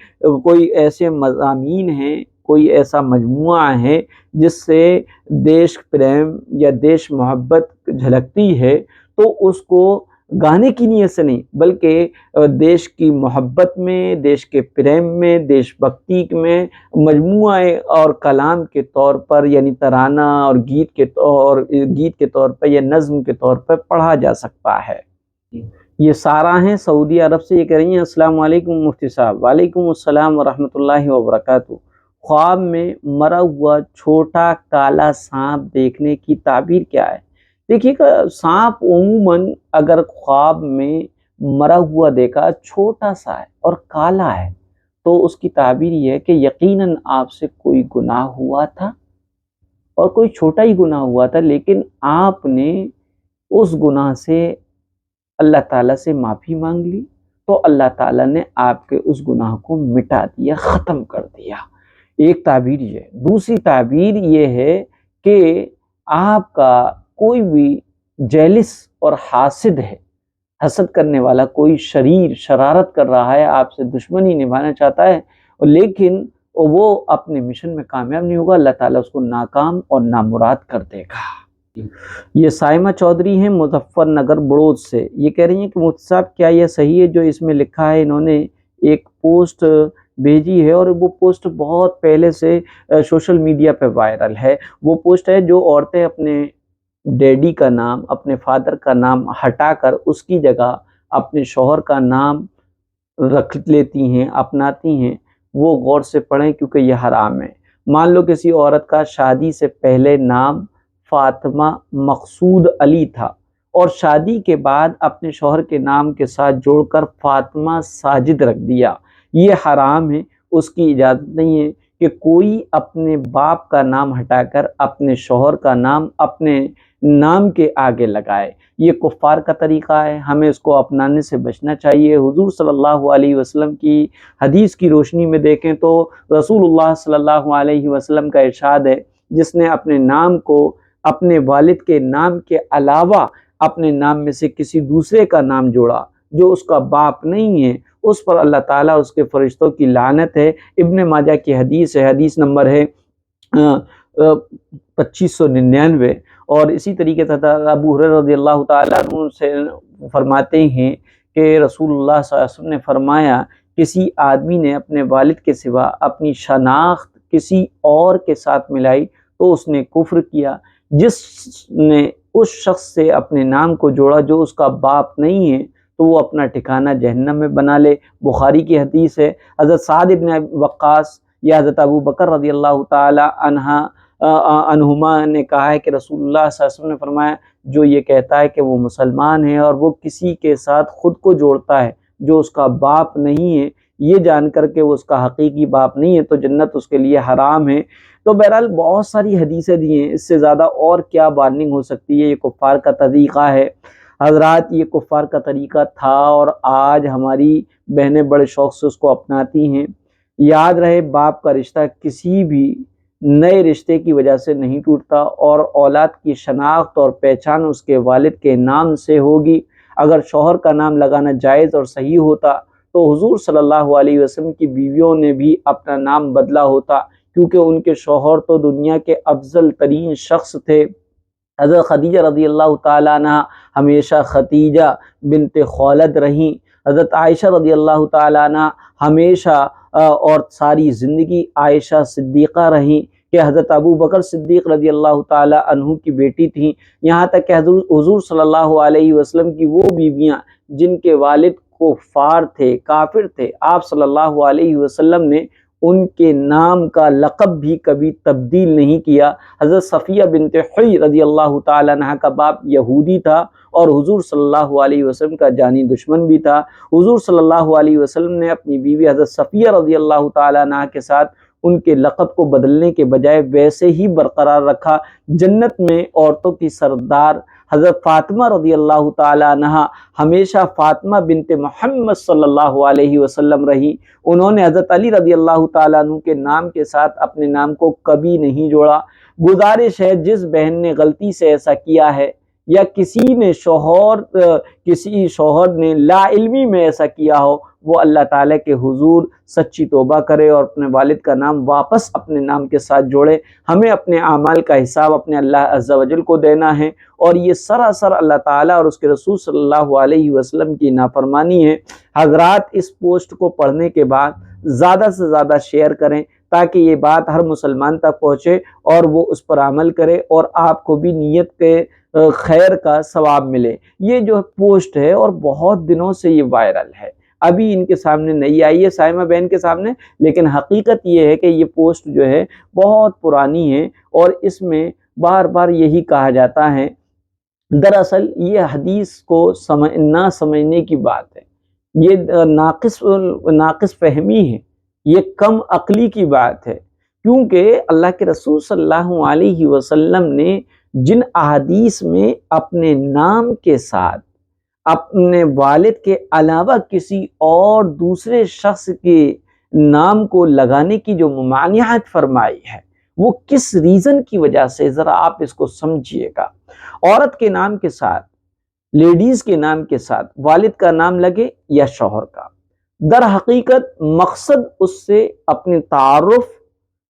کوئی ایسے مضامین ہیں، کوئی ایسا مجموعہ ہے جس سے دیش پریم یا دیش محبت جھلکتی ہے تو اس کو گانے کی نیت سے نہیں بلکہ دیش کی محبت میں، دیش کے پریم میں، دیش بھکتی میں مجموعہ اور کلام کے طور پر، یعنی ترانہ اور گیت کے طور پر یا نظم کے طور پر پڑھا جا سکتا ہے۔ یہ سارا ہیں سعودی عرب سے، یہ کہہ رہی ہیں السلام علیکم مفتی صاحب۔ وعلیکم السلام ورحمۃ اللہ وبرکاتہ۔ خواب میں مرا ہوا چھوٹا کالا سانپ دیکھنے کی تعبیر کیا ہے؟ دیکھیے کہ سانپ عموماً اگر خواب میں مرا ہوا دیکھا چھوٹا سا ہے اور کالا ہے تو اس کی تعبیر یہ ہے کہ یقیناً آپ سے کوئی گناہ ہوا تھا، اور کوئی چھوٹا ہی گناہ ہوا تھا، لیکن آپ نے اس گناہ سے اللہ تعالیٰ سے معافی مانگ لی تو اللہ تعالیٰ نے آپ کے اس گناہ کو مٹا دیا، ختم کر دیا۔ ایک تعبیر یہ ہے۔ دوسری تعبیر یہ ہے کہ آپ کا کوئی بھی جیلس اور حاسد ہے، حسد کرنے والا کوئی شریر شرارت کر رہا ہے، آپ سے دشمنی نبھانا چاہتا ہے، لیکن وہ اپنے مشن میں کامیاب نہیں ہوگا، اللہ تعالیٰ اس کو ناکام اور نامراد کر دے گا۔ یہ سائمہ چودھری ہیں مظفر نگر بڑوت سے، یہ کہہ رہی ہیں کہ مفتی صاحب کیا یہ صحیح ہے جو اس میں لکھا ہے؟ انہوں نے ایک پوسٹ بھیجی ہے اور وہ پوسٹ بہت پہلے سے سوشل میڈیا پہ وائرل ہے۔ وہ پوسٹ ہے جو عورتیں اپنے ڈیڈی کا نام، اپنے فادر کا نام ہٹا کر اس کی جگہ اپنے شوہر کا نام رکھ لیتی ہیں، اپناتی ہیں، وہ غور سے پڑھیں کیونکہ یہ حرام ہے۔ مان لو کسی عورت کا شادی سے پہلے نام فاطمہ مقصود علی تھا اور شادی کے بعد اپنے شوہر کے نام کے ساتھ جوڑ کر فاطمہ ساجد رکھ دیا، یہ حرام ہے۔ اس کی اجازت نہیں ہے کہ کوئی اپنے باپ کا نام ہٹا کر اپنے شوہر کا نام اپنے نام کے آگے لگائے، یہ کفار کا طریقہ ہے، ہمیں اس کو اپنانے سے بچنا چاہیے۔ حضور صلی اللہ علیہ وسلم کی حدیث کی روشنی میں دیکھیں تو رسول اللہ صلی اللہ علیہ وسلم کا ارشاد ہے، جس نے اپنے نام کو اپنے والد کے نام کے علاوہ اپنے نام میں سے کسی دوسرے کا نام جوڑا جو اس کا باپ نہیں ہے، اس پر اللہ تعالیٰ اس کے فرشتوں کی لعنت ہے۔ ابن ماجہ کی حدیث ہے، حدیث نمبر ہے 2599، اور اسی طریقے سے ابو ہریرہ رضی اللہ تعالیٰ عنہ سے فرماتے ہیں کہ رسول اللہ صلی اللہ علیہ وسلم نے فرمایا، کسی آدمی نے اپنے والد کے سوا اپنی شناخت کسی اور کے ساتھ ملائی تو اس نے کفر کیا۔ جس نے اس شخص سے اپنے نام کو جوڑا جو اس کا باپ نہیں ہے تو وہ اپنا ٹھکانہ جہنم میں بنا لے۔ بخاری کی حدیث ہے۔ حضرت سعد بن وقاص یا حضرت ابو بکر رضی اللہ تعالی عنہما نے کہا ہے کہ رسول اللہ صلی اللہ علیہ وسلم نے فرمایا، جو یہ کہتا ہے کہ وہ مسلمان ہے اور وہ کسی کے ساتھ خود کو جوڑتا ہے جو اس کا باپ نہیں ہے، یہ جان کر کہ وہ اس کا حقیقی باپ نہیں ہے تو جنت اس کے لیے حرام ہے۔ تو بہرحال بہت ساری حدیثیں دی ہیں، اس سے زیادہ اور کیا وارننگ ہو سکتی ہے؟ یہ کفار کا طریقہ ہے حضرات، یہ کفار کا طریقہ تھا اور آج ہماری بہنیں بڑے شوق سے اس کو اپناتی ہیں۔ یاد رہے باپ کا رشتہ کسی بھی نئے رشتے کی وجہ سے نہیں ٹوٹتا، اور اولاد کی شناخت اور پہچان اس کے والد کے نام سے ہوگی۔ اگر شوہر کا نام لگانا جائز اور صحیح ہوتا تو حضور صلی اللہ علیہ وسلم کی بیویوں نے بھی اپنا نام بدلا ہوتا، کیونکہ ان کے شوہر تو دنیا کے افضل ترین شخص تھے۔ حضرت خدیجہ رضی اللہ تعالیٰ عنہ ہمیشہ ختیجہ بنت خولد رہیں۔ حضرت عائشہ رضی اللہ تعالیٰ عنہ ہمیشہ اور ساری زندگی عائشہ صدیقہ رہیں، کہ حضرت ابو بکر صدیق رضی اللہ تعالیٰ عنہ کی بیٹی تھیں۔ یہاں تک کہ حضور صلی اللہ علیہ وسلم کی وہ بیویاں جن کے والد کفار تھے، کافر تھے، آپ صلی اللہ علیہ وسلم نے ان کے نام کا لقب بھی کبھی تبدیل نہیں کیا۔ حضرت صفیہ بنت حی رضی اللہ تعالیٰ عنہ کا باپ یہودی تھا اور حضور صلی اللہ علیہ وسلم کا جانی دشمن بھی تھا۔ حضور صلی اللہ علیہ وسلم نے اپنی بیوی حضرت صفیہ رضی اللہ تعالیٰ عنہ کے ساتھ ان کے لقب کو بدلنے کے بجائے ویسے ہی برقرار رکھا۔ جنت میں عورتوں کی سردار حضرت فاطمہ رضی اللہ تعالی عنہ ہمیشہ فاطمہ بنت محمد صلی اللہ علیہ وسلم رہی۔ انہوں نے حضرت علی رضی اللہ تعالیٰ عنہ کے نام کے ساتھ اپنے نام کو کبھی نہیں جوڑا۔ گزارش ہے، جس بہن نے غلطی سے ایسا کیا ہے یا کسی شوہر نے لا علمی میں ایسا کیا ہو، وہ اللہ تعالیٰ کے حضور سچی توبہ کرے اور اپنے والد کا نام واپس اپنے نام کے ساتھ جوڑے۔ ہمیں اپنے اعمال کا حساب اپنے اللہ عز و جل کو دینا ہے، اور یہ سراسر اللہ تعالیٰ اور اس کے رسول صلی اللہ علیہ وسلم کی نافرمانی ہے۔ حضرات اس پوسٹ کو پڑھنے کے بعد زیادہ سے زیادہ شیئر کریں تاکہ یہ بات ہر مسلمان تک پہنچے اور وہ اس پر عمل کرے، اور آپ کو بھی نیت کے خیر کا ثواب ملے۔ یہ جو پوسٹ ہے اور بہت دنوں سے یہ وائرل ہے، ابھی ان کے سامنے نہیں آئی ہے سائمہ بہن کے سامنے، لیکن حقیقت یہ ہے کہ یہ پوسٹ جو ہے بہت پرانی ہے، اور اس میں بار بار یہی کہا جاتا ہے۔ دراصل یہ حدیث کو نہ سمجھنے کی بات ہے، یہ ناقص فہمی ہے، یہ کم عقلی کی بات ہے، کیونکہ اللہ کے رسول صلی اللہ علیہ وسلم نے جن احادیث میں اپنے نام کے ساتھ اپنے والد کے علاوہ کسی اور دوسرے شخص کے نام کو لگانے کی جو ممانعت فرمائی ہے، وہ کس ریزن کی وجہ سے، ذرا آپ اس کو سمجھیے گا۔ عورت کے نام کے ساتھ، لیڈیز کے نام کے ساتھ والد کا نام لگے یا شوہر کا، در حقیقت مقصد اس سے اپنی تعارف،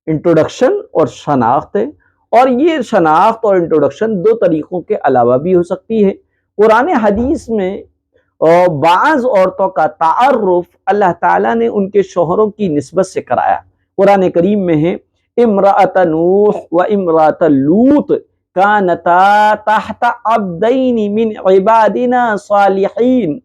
انٹروڈکشن اور شناخت ہے، اور یہ شناخت اور انٹروڈکشن دو طریقوں کے علاوہ بھی ہو سکتی ہے۔ قرآن حدیث میں بعض عورتوں کا تعارف اللہ تعالیٰ نے ان کے شوہروں کی نسبت سے کرایا۔ قرآن کریم میں ہے امرأۃ نوح و امرأۃ لوط کانتا تحت عبدین من عبادنا صالحین،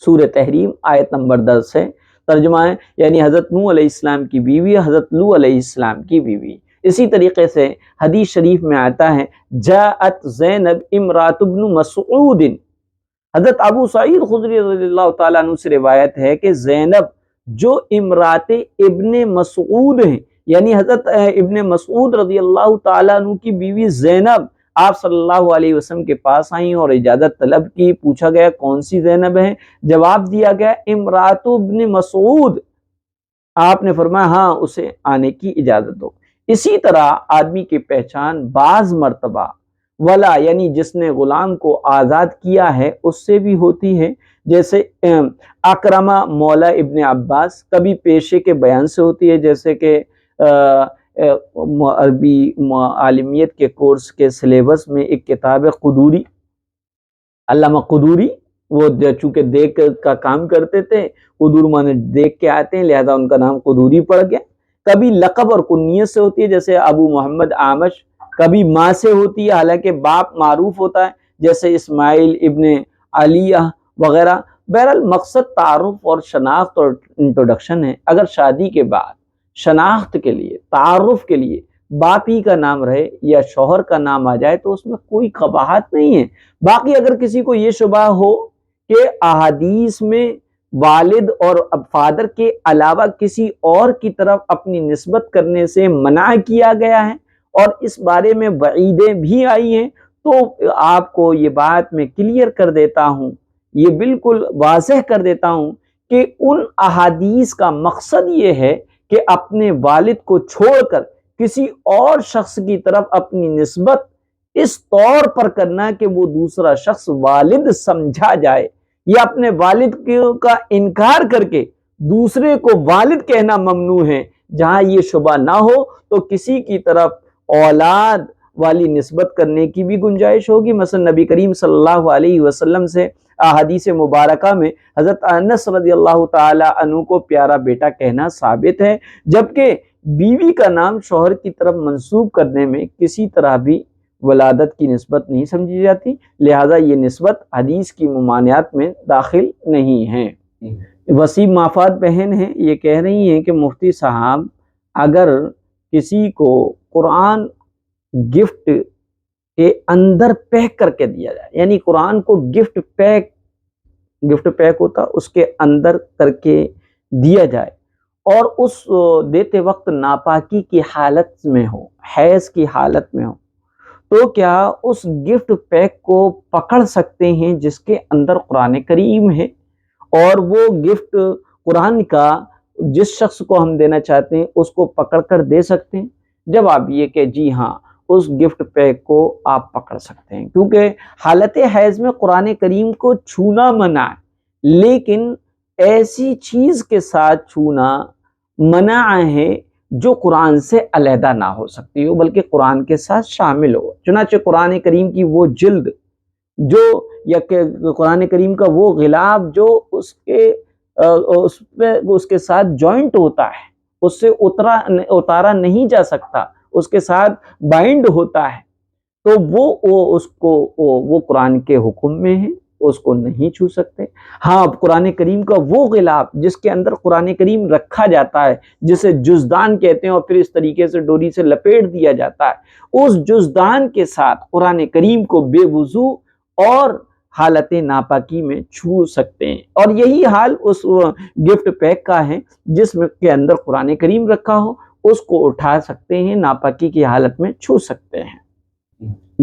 سورہ تحریم آیت نمبر 10 ہے۔ ترجمہ ہے یعنی حضرت نوح علیہ السلام کی بیوی، حضرت لوط علیہ السلام کی بیوی۔ اسی طریقے سے حدیث شریف میں آتا ہے جاءت زینب امرات ابن مسعود، حضرت ابو سعید خدری رضی اللہ تعالیٰ عنہ سے روایت ہے کہ زینب جو امرات ابن مسعود ہیں، یعنی حضرت ابن مسعود رضی اللہ تعالیٰ عنہ کی بیوی زینب آپ صلی اللہ علیہ وسلم کے پاس آئیں اور اجازت طلب کی۔ پوچھا گیا کون سی زینب ہے؟ جواب دیا گیا امرات ابن مسعود۔ آپ نے فرمایا ہاں اسے آنے کی اجازت دو۔ اسی طرح آدمی کی پہچان بعض مرتبہ ولا یعنی جس نے غلام کو آزاد کیا ہے اس سے بھی ہوتی ہے، جیسے اکرمہ مولا ابن عباس، کبھی پیشے کے بیان سے ہوتی ہے، جیسے کہ عربی عالمیت کے کورس کے سلیبس میں ایک کتاب ہے قدوری، علامہ قدوری، وہ چونکہ دیکھ کا کام کرتے تھے، قدور مانے دیکھ کے آتے ہیں، لہذا ان کا نام قدوری پڑ گیا۔ کبھی لقب اور کنیت سے ہوتی ہے، جیسے ابو محمد آمش، کبھی ماں سے ہوتی ہے حالانکہ باپ معروف ہوتا ہے، جیسے اسماعیل ابن علیہ وغیرہ۔ بہرحال مقصد تعارف اور شناخت اور انٹروڈکشن ہے۔ اگر شادی کے بعد شناخت کے لیے، تعارف کے لیے باپ ہی کا نام رہے یا شوہر کا نام آ جائے تو اس میں کوئی قباحت نہیں ہے۔ باقی اگر کسی کو یہ شبہ ہو کہ احادیث میں والد اور فادر کے علاوہ کسی اور کی طرف اپنی نسبت کرنے سے منع کیا گیا ہے اور اس بارے میں وعیدیں بھی آئی ہیں، تو آپ کو یہ بات میں کلیئر کر دیتا ہوں، یہ بالکل واضح کر دیتا ہوں کہ ان احادیث کا مقصد یہ ہے کہ اپنے والد کو چھوڑ کر کسی اور شخص کی طرف اپنی نسبت اس طور پر کرنا کہ وہ دوسرا شخص والد سمجھا جائے، یا اپنے والد کا انکار کر کے دوسرے کو والد کہنا ممنوع ہے، جہاں یہ شبہ نہ ہو تو کسی کی طرف اولاد والی نسبت کرنے کی بھی گنجائش ہوگی۔ مثلا نبی کریم صلی اللہ علیہ وسلم سے احادیث مبارکہ میں حضرت انس رضی اللہ تعالی عنہ کو پیارا بیٹا کہنا ثابت ہے، جبکہ بیوی کا نام شوہر کی طرف منسوب کرنے میں کسی طرح بھی ولادت کی نسبت نہیں سمجھی جاتی، لہذا یہ نسبت حدیث کی ممانعات میں داخل نہیں ہے۔ وسیم مافات بہن ہیں، یہ کہہ رہی ہیں کہ مفتی صاحب اگر کسی کو قرآن گفٹ کے اندر پیک کر کے دیا جائے، یعنی قرآن کو گفٹ پیک ہوتا اس کے اندر کر کے دیا جائے، اور اس دیتے وقت ناپاکی کی حالت میں ہو، حیض کی حالت میں ہو، تو کیا اس گفٹ پیک کو پکڑ سکتے ہیں جس کے اندر قرآن کریم ہے، اور وہ گفٹ قرآن کا جس شخص کو ہم دینا چاہتے ہیں اس کو پکڑ کر دے سکتے ہیں؟ جواب یہ کہ جی ہاں، اس گفٹ پیک کو آپ پکڑ سکتے ہیں، کیونکہ حالت حیض میں قرآن کریم کو چھونا منع ہے، لیکن ایسی چیز کے ساتھ چھونا منع ہے جو قرآن سے علیحدہ نہ ہو سکتی ہو بلکہ قرآن کے ساتھ شامل ہو۔ چنانچہ قرآن کریم کی وہ جلد جو، یا کہ قرآن کریم کا وہ غلاف جو اس کے ساتھ جوائنٹ ہوتا ہے، اس سے اتارا نہیں جا سکتا، اس کے ساتھ بائنڈ ہوتا ہے، تو وہ قرآن کے حکم میں ہے، اس کو نہیں چھو سکتے۔ ہاں، قرآن کریم کا وہ غلاف جس کے اندر قرآن کریم رکھا جاتا ہے، جسے جزدان کہتے ہیں، اور پھر اس طریقے سے ڈوری سے لپیٹ دیا جاتا ہے، اس جزدان کے ساتھ قرآن کریم کو بے وضو اور حالت ناپاکی میں چھو سکتے ہیں، اور یہی حال اس گفٹ پیک کا ہے جس میں کے اندر قرآن کریم رکھا ہو، اس کو اٹھا سکتے ہیں، ناپاکی کی حالت میں چھو سکتے ہیں۔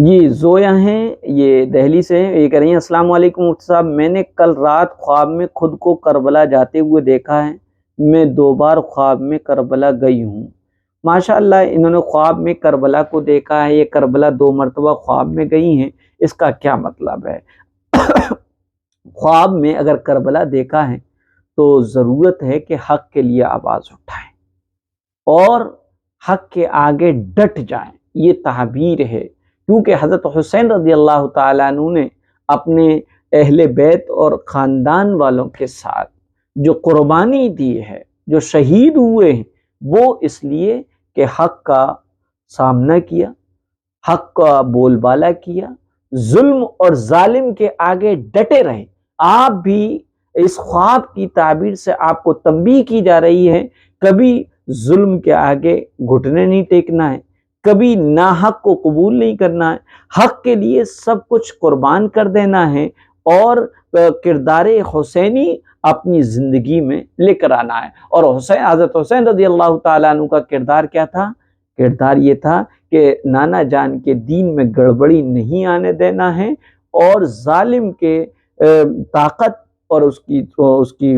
یہ زویا ہیں، یہ دہلی سے ہیں، یہ کہہ رہی ہیں السلام علیکم مفتی صاحب، میں نے کل رات خواب میں خود کو کربلا جاتے ہوئے دیکھا ہے، میں 2 بار خواب میں کربلا گئی ہوں۔ ماشاءاللہ، انہوں نے خواب میں کربلا کو دیکھا ہے، یہ کربلا 2 مرتبہ خواب میں گئی ہیں، اس کا کیا مطلب ہے؟ خواب میں اگر کربلا دیکھا ہے تو ضرورت ہے کہ حق کے لیے آواز اٹھائیں اور حق کے آگے ڈٹ جائیں، یہ تعبیر ہے، کیونکہ حضرت حسین رضی اللہ تعالیٰ عنہ نے اپنے اہل بیت اور خاندان والوں کے ساتھ جو قربانی دی ہے، جو شہید ہوئے ہیں، وہ اس لیے کہ حق کا سامنا کیا، حق کا بول بالا کیا، ظلم اور ظالم کے آگے ڈٹے رہے۔ آپ بھی اس خواب کی تعبیر سے آپ کو تنبیہ کی جا رہی ہے، کبھی ظلم کے آگے گھٹنے نہیں ٹیکنا ہے، کبھی ناحق کو قبول نہیں کرنا ہے، حق کے لیے سب کچھ قربان کر دینا ہے، اور کردار حسینی اپنی زندگی میں لے کر آنا ہے۔ اور حضرت حسین رضی اللہ تعالیٰ عنہ کا کردار کیا تھا؟ کردار یہ تھا کہ نانا جان کے دین میں گڑبڑی نہیں آنے دینا ہے، اور ظالم کے طاقت اور اس کی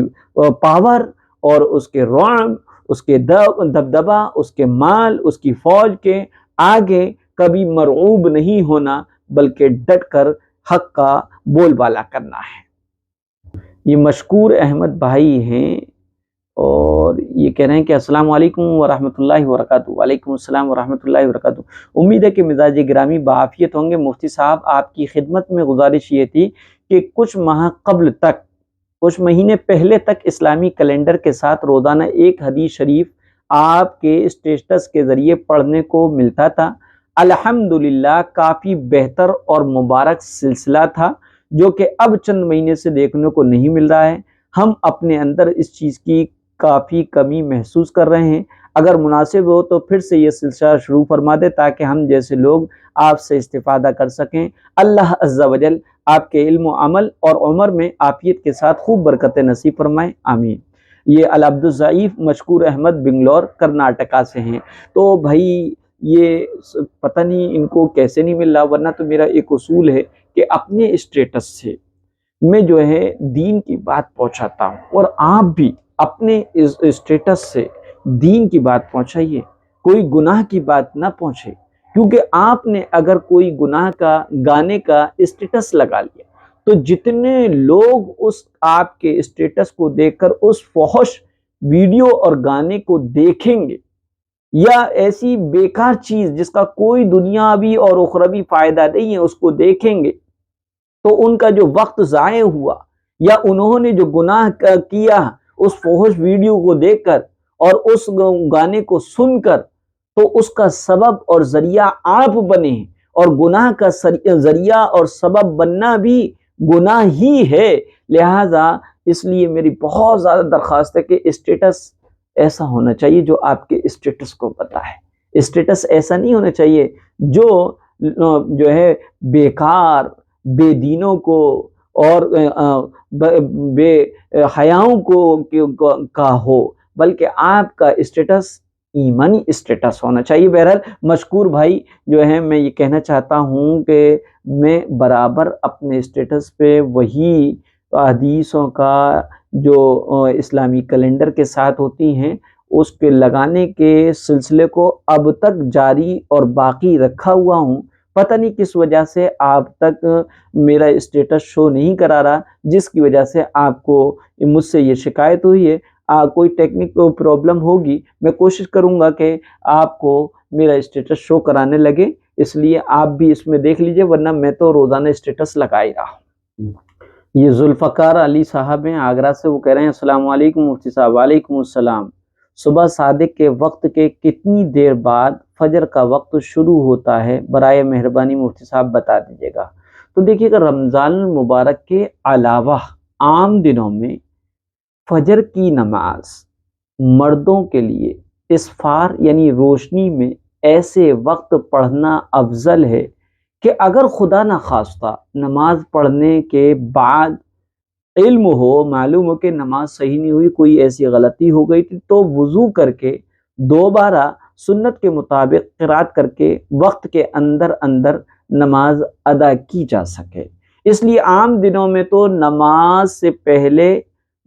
پاور اور اس کے رعب، اس کے دبدبہ، اس کے مال، اس کی فوج کے آگے کبھی مرعوب نہیں ہونا، بلکہ ڈٹ کر حق کا بول بالا کرنا ہے۔ یہ مشکور احمد بھائی ہیں، اور یہ کہہ رہے ہیں کہ السلام علیکم ورحمۃ اللہ وبرکاتہ۔ وعلیکم السلام ورحمۃ اللہ وبرکاتہ۔ امید ہے کہ مزاج گرامی بعافیت ہوں گے۔ مفتی صاحب، آپ کی خدمت میں گزارش یہ تھی کہ کچھ مہینے پہلے تک اسلامی کیلنڈر کے ساتھ روزانہ ایک حدیث شریف آپ کے اسٹیٹس کے ذریعے پڑھنے کو ملتا تھا۔ الحمدللہ کافی بہتر اور مبارک سلسلہ تھا، جو کہ اب چند مہینے سے دیکھنے کو نہیں مل رہا ہے۔ ہم اپنے اندر اس چیز کی کافی کمی محسوس کر رہے ہیں۔ اگر مناسب ہو تو پھر سے یہ سلسلہ شروع فرما دے تاکہ ہم جیسے لوگ آپ سے استفادہ کر سکیں۔ اللہ عز و جل آپ کے علم و عمل اور عمر میں عافیت کے ساتھ خوب برکت نصیب فرمائے، آمین۔ یہ العبد الضعیف مشکور احمد بنگلور کرناٹکا سے ہیں۔ تو بھائی یہ پتہ نہیں ان کو کیسے نہیں مل رہا، ورنہ تو میرا ایک اصول ہے کہ اپنے اسٹیٹس سے میں جو ہے دین کی بات پہنچاتا ہوں، اور آپ بھی اپنے اسٹیٹس سے دین کی بات پہنچائیے۔ کوئی گناہ کی بات نہ پہنچے، کیونکہ آپ نے اگر کوئی گناہ کا گانے کا اسٹیٹس لگا لیا تو جتنے لوگ اس آپ کے اسٹیٹس کو دیکھ کر اس فحش ویڈیو اور گانے کو دیکھیں گے یا ایسی بیکار چیز جس کا کوئی دنیاوی اور اخروی فائدہ نہیں ہے اس کو دیکھیں گے، تو ان کا جو وقت ضائع ہوا یا انہوں نے جو گناہ کیا اس فحش ویڈیو کو دیکھ کر اور اس گانے کو سن کر، تو اس کا سبب اور ذریعہ آپ بنے، اور گناہ کا ذریعہ اور سبب بننا بھی گناہ ہی ہے۔ لہٰذا اس لیے میری بہت زیادہ درخواست ہے کہ اسٹیٹس ایسا ہونا چاہیے جو آپ کے اسٹیٹس کو پتہ ہے۔ اسٹیٹس ایسا نہیں ہونا چاہیے جو ہے بیکار، بے دینوں کو اور بے حیاؤں کو کا ہو، بلکہ آپ کا اسٹیٹس ایمانی اسٹیٹس ہونا چاہیے۔ بہرحال مشکور بھائی جو ہے، میں یہ کہنا چاہتا ہوں کہ میں برابر اپنے اسٹیٹس پہ وہی حدیثوں کا جو اسلامی کیلنڈر کے ساتھ ہوتی ہیں اس کے لگانے کے سلسلے کو اب تک جاری اور باقی رکھا ہوا ہوں۔ پتہ نہیں کس وجہ سے آپ تک میرا اسٹیٹس شو نہیں کرا رہا، جس کی وجہ سے آپ کو مجھ سے یہ شکایت ہوئی ہے۔ کوئی ٹیکنیکل پرابلم ہوگی، میں کوشش کروں گا کہ آپ کو میرا اسٹیٹس شو کرانے لگے، اس لیے آپ بھی اس میں دیکھ لیجئے، ورنہ میں تو روزانہ اسٹیٹس لگا ہی رہا ہوں۔ یہ ذوالفقار علی صاحب ہیں آگرہ سے، وہ کہہ رہے ہیں السلام علیکم مفتی صاحب۔ وعلیکم السلام۔ صبح صادق کے وقت کے کتنی دیر بعد فجر کا وقت شروع ہوتا ہے؟ برائے مہربانی مفتی صاحب بتا دیجیے گا۔ تو دیکھیے کہ رمضان المبارک کے علاوہ عام دنوں میں فجر کی نماز مردوں کے لیے اسفار یعنی روشنی میں ایسے وقت پڑھنا افضل ہے کہ اگر خدا نخواستہ نماز پڑھنے کے بعد علم ہو، معلوم ہو کہ نماز صحیح نہیں ہوئی، کوئی ایسی غلطی ہو گئی تھی، تو وضو کر کے دوبارہ سنت کے مطابق قرات کر کے وقت کے اندر اندر نماز ادا کی جا سکے۔ اس لیے عام دنوں میں تو نماز سے پہلے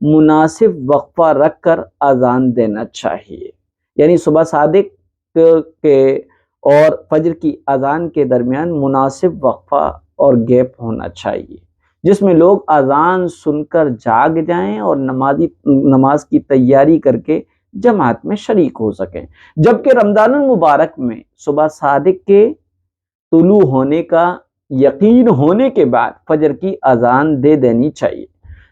مناسب وقفہ رکھ کر اذان دینا چاہیے، یعنی صبح صادق کے اور فجر کی اذان کے درمیان مناسب وقفہ اور گیپ ہونا چاہیے، جس میں لوگ اذان سن کر جاگ جائیں اور نماز کی تیاری کر کے جماعت میں شریک ہو سکیں۔ جبکہ رمضان المبارک میں صبح صادق کے طلوع ہونے کا یقین ہونے کے بعد فجر کی اذان دے دینی چاہیے۔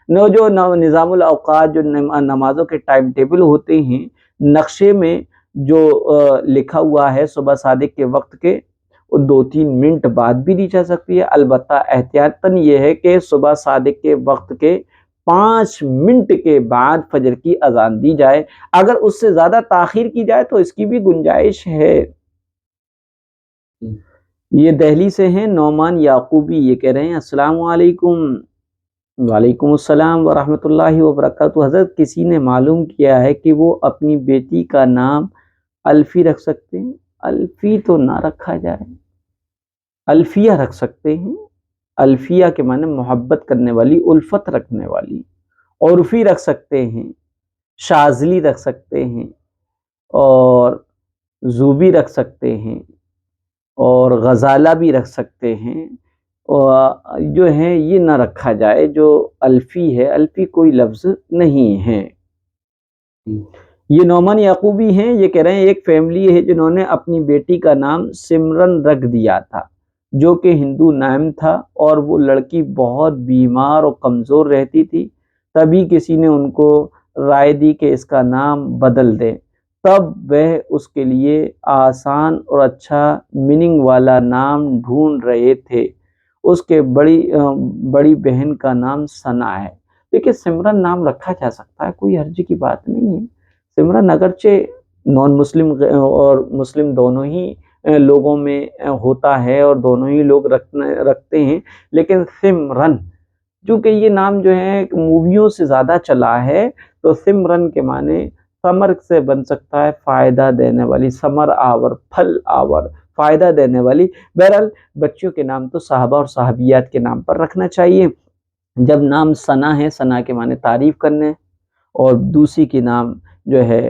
جو نظام الاوقات، جو نمازوں کے ٹائم ٹیبل ہوتے ہیں، نقشے میں جو لکھا ہوا ہے صبح صادق کے وقت کے، 2-3 منٹ بعد بھی دی جا سکتی ہے، البتہ احتیاطاً یہ ہے کہ صبح صادق کے وقت کے 5 منٹ کے بعد فجر کی اذان دی جائے۔ اگر اس سے زیادہ تاخیر کی جائے تو اس کی بھی گنجائش ہے۔ یہ دہلی سے ہیں نعمان یعقوبی، یہ کہہ رہے ہیں السلام علیکم۔ وعلیکم السلام ورحمۃ اللہ وبرکاتہ۔ حضرت کسی نے معلوم کیا ہے کہ وہ اپنی بیٹی کا نام الفی رکھ سکتے ہیں؟ الفی تو نہ رکھا جائے، الفیہ رکھ سکتے ہیں۔ الفیہ کے معنی محبت کرنے والی، الفت رکھنے والی۔ عرفی رکھ سکتے ہیں، شاذلی رکھ سکتے ہیں، اور زوبی رکھ سکتے ہیں، اور غزالہ بھی رکھ سکتے ہیں۔ اور جو ہے یہ نہ رکھا جائے جو الفی ہے، الفی کوئی لفظ نہیں ہے۔ یہ نعمان یعقوبی ہیں، یہ کہہ رہے ہیں ایک فیملی ہے جنہوں نے اپنی بیٹی کا نام سمرن رکھ دیا تھا، جو کہ ہندو نام تھا، اور وہ لڑکی بہت بیمار اور کمزور رہتی تھی۔ تبھی کسی نے ان کو رائے دی کہ اس کا نام بدل دے۔ تب وہ اس کے لیے آسان اور اچھا میننگ والا نام ڈھونڈ رہے تھے۔ اس کے بڑی بہن کا نام ثنا ہے۔ دیکھیے سمرن نام رکھا جا سکتا ہے، کوئی حرج کی بات نہیں ہے۔ سمرن اگرچہ نان مسلم اور مسلم دونوں ہی لوگوں میں ہوتا ہے اور دونوں ہی لوگ رکھتے ہیں، لیکن سمرن چونکہ یہ نام جو ہے موویوں سے زیادہ چلا ہے، تو سمرن کے معنی ثمر سے بن سکتا ہے فائدہ دینے والی، ثمر آور، پھل آور، فائدہ دینے والی۔ بہرحال بچیوں کے نام تو صحابہ اور صحابیات کے نام پر رکھنا چاہیے۔ جب نام ثنا ہے، ثنا کے معنی تعریف کرنے، اور دوسری کی نام جو ہے